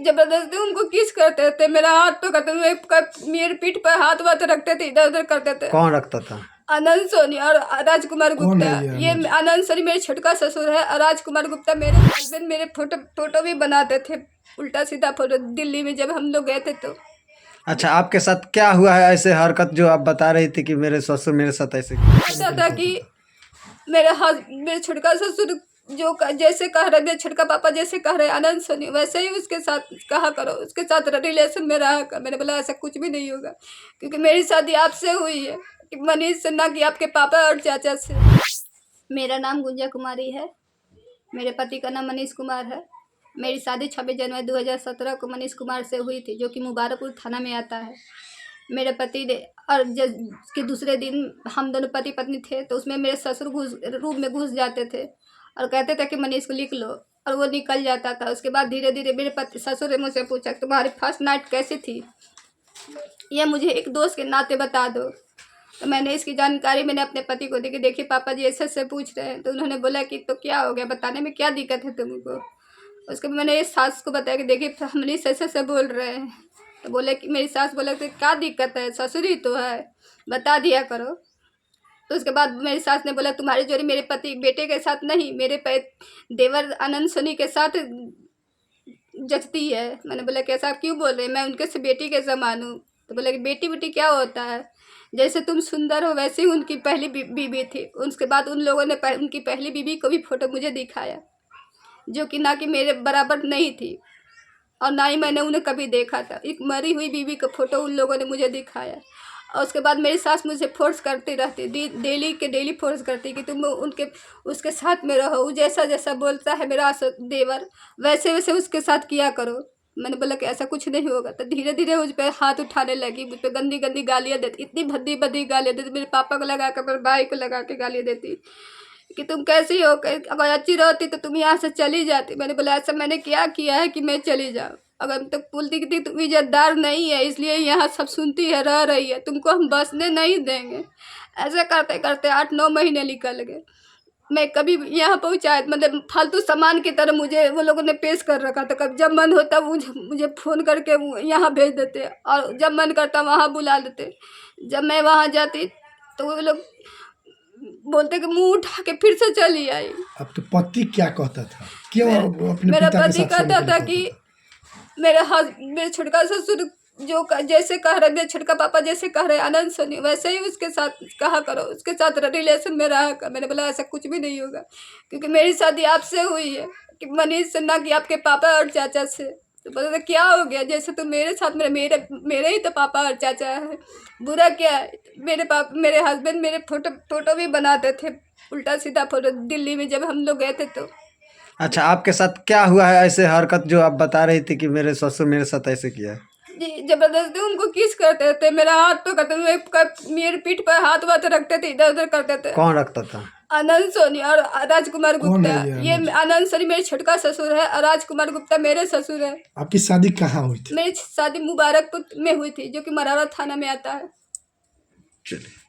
जबरदस्ती उनको किस करते थे, मेरा हाथ पकड़ते थे, मेरे पीठ पर हाथ वाथ रखते थे, इधर उधर करते थे। कौन रखता था? आनंद सोनी और राजकुमार गुप्ता। ये आनंद सोनी मेरे छोटका ससुर है और राजकुमार गुप्ता मेरे हस्बैंड। मेरे फोटो भी बनाते थे, उल्टा सीधा फोटो, दिल्ली में जब हम लोग गए थे तो। अच्छा, आपके साथ क्या हुआ है ऐसे हरकत जो आप बता रही थी कि मेरे ससुर मेरे साथ ऐसे ऐसा था कि मेरे छोटका ससुर जो जैसे कह रहे, मेरे छोटका पापा जैसे कह रहे आनंद सोनी, वैसे ही उसके साथ कहा करो, उसके साथ रिलेशन में रहा कर। मैंने बोला ऐसा कुछ भी नहीं होगा, क्योंकि मेरी शादी आपसे हुई है, कि मनीष से, ना कि आपके पापा और चाचा से। मेरा नाम गुंजा कुमारी है, मेरे पति का नाम मनीष कुमार है। मेरी शादी 26 जनवरी 2017 को मनीष कुमार से हुई थी, जो कि मुबारकपुर थाना में आता है। मेरे पति ने और के दूसरे दिन हम दोनों पति पत्नी थे, तो उसमें मेरे ससुर रूम में घुस जाते थे और कहते थे कि मनीष को लिख लो, और वो निकल जाता था। उसके बाद धीरे धीरे मेरे पति ससुर ने मुझसे पूछा कि तुम्हारी फर्स्ट नाइट कैसी थी, यह मुझे एक दोस्त के नाते बता दो। तो मैंने इसकी जानकारी मैंने अपने पति को दी कि देखिए पापा जी ऐसे ऐसे पूछ रहे हैं। तो उन्होंने बोला कि तो क्या हो गया, बताने में क्या दिक्कत है तुमको। उसके बाद मैंने इस सास को बताया कि देखिए मनीष ऐसे ऐसे बोल रहे हैं। तो बोले कि मेरी सास बोले कि क्या दिक्कत है, ससुर ही तो है, बता दिया करो। तो उसके बाद मेरी सास ने बोला तुम्हारी जोड़ी मेरे पति बेटे के साथ नहीं, मेरे देवर आनंद सोनी के साथ जचती है। मैंने बोला कि ऐसा आप क्यों बोल रहे हैं, मैं उनके से बेटी के समान हूँ। तो बोला कि बेटी बेटी क्या होता है, जैसे तुम सुंदर हो वैसे ही उनकी पहली बीवी थी। उसके बाद उन लोगों ने उनकी पहली बीवी को भी फोटो मुझे दिखाया, जो कि ना कि मेरे बराबर नहीं थी और ना ही मैंने उन्हें कभी देखा था। एक मरी हुई बीवी का फोटो उन लोगों ने मुझे दिखाया। और उसके बाद मेरी सास मुझे फोर्स करती रहती, डेली के डेली फोर्स करती कि तुम उसके साथ में रहो, जैसा जैसा बोलता है मेरा देवर वैसे वैसे उसके साथ किया करो। मैंने बोला कि ऐसा कुछ नहीं होगा। तो धीरे धीरे मुझ पर हाथ उठाने लगी, मुझ पर गंदी गंदी गालियाँ देती, इतनी भद्दी भद्दी गालियाँ देती, मेरे पापा को लगा कर, मेरे भाई को लगा के गालियाँ देती कि तुम कैसी हो, अगर अच्छी रहती तो तुम यहाँ से चली जाती। मैंने बोला ऐसा मैंने क्या किया है कि मैं चली जाऊँ, अगर तो बोलती कि तुम इज्जतदार नहीं है इसलिए यहाँ सब सुनती है, रह रही है, तुमको हम बसने नहीं देंगे। ऐसे करते करते 8-9 महीने निकल गए। मैं कभी यहाँ पहुँचाए मतलब फालतू सामान की तरह मुझे वो लोगों ने पेश कर रखा था। कब जब मन होता मुझे फ़ोन करके यहाँ भेज देते और जब मन करता वहाँ बुला लेते। जब मैं वहाँ जाती तो वो लोग बोलते कि मुंह उठा के फिर से चली आई। अब तो पति क्या कहता था, क्यों अपने मेरा पिता के पति साथ कहता था कि मेरे छोटका ससुर जो जैसे कह रहे, मेरे छोटका पापा जैसे कह रहे आनंद सोनी, वैसे ही उसके साथ कहा करो, उसके साथ रिलेशन में रहा कर। मैंने बोला ऐसा कुछ भी नहीं होगा, क्योंकि मेरी शादी आपसे हुई है, कि मनीष से, ना कि आपके पापा और चाचा से। तो बोला क्या हो गया, जैसे तुम मेरे साथ मेरे ही तो पापा और चाचा है, बुरा क्या है। मेरे हस्बैंड मेरे फोटो भी बनाते थे, उल्टा सीधा फोटो, दिल्ली में जब हम लोग गए थे तो। अच्छा, आपके साथ क्या हुआ है ऐसे हरकत जो आप बता रही थी कि मेरे ससुर मेरे साथ ऐसे किया है? जी, जबरदस्ती उनको किस करते थे, मेरा हाथ पकड़ते थे, मेरे पीठ पर हाथ वाथ रखते थे, इधर उधर करते थे। कौन रखता था? आनंद सोनी और राजकुमार कौन गुप्ता। है ये आनंद सोनी मेरे छोटका ससुर है और राजकुमार गुप्ता मेरे ससुर है। आपकी शादी कहाँ हुई थी? मेरी शादी मुबारकपुर में हुई थी, जो कि मरारा थाना में आता है। चलिए।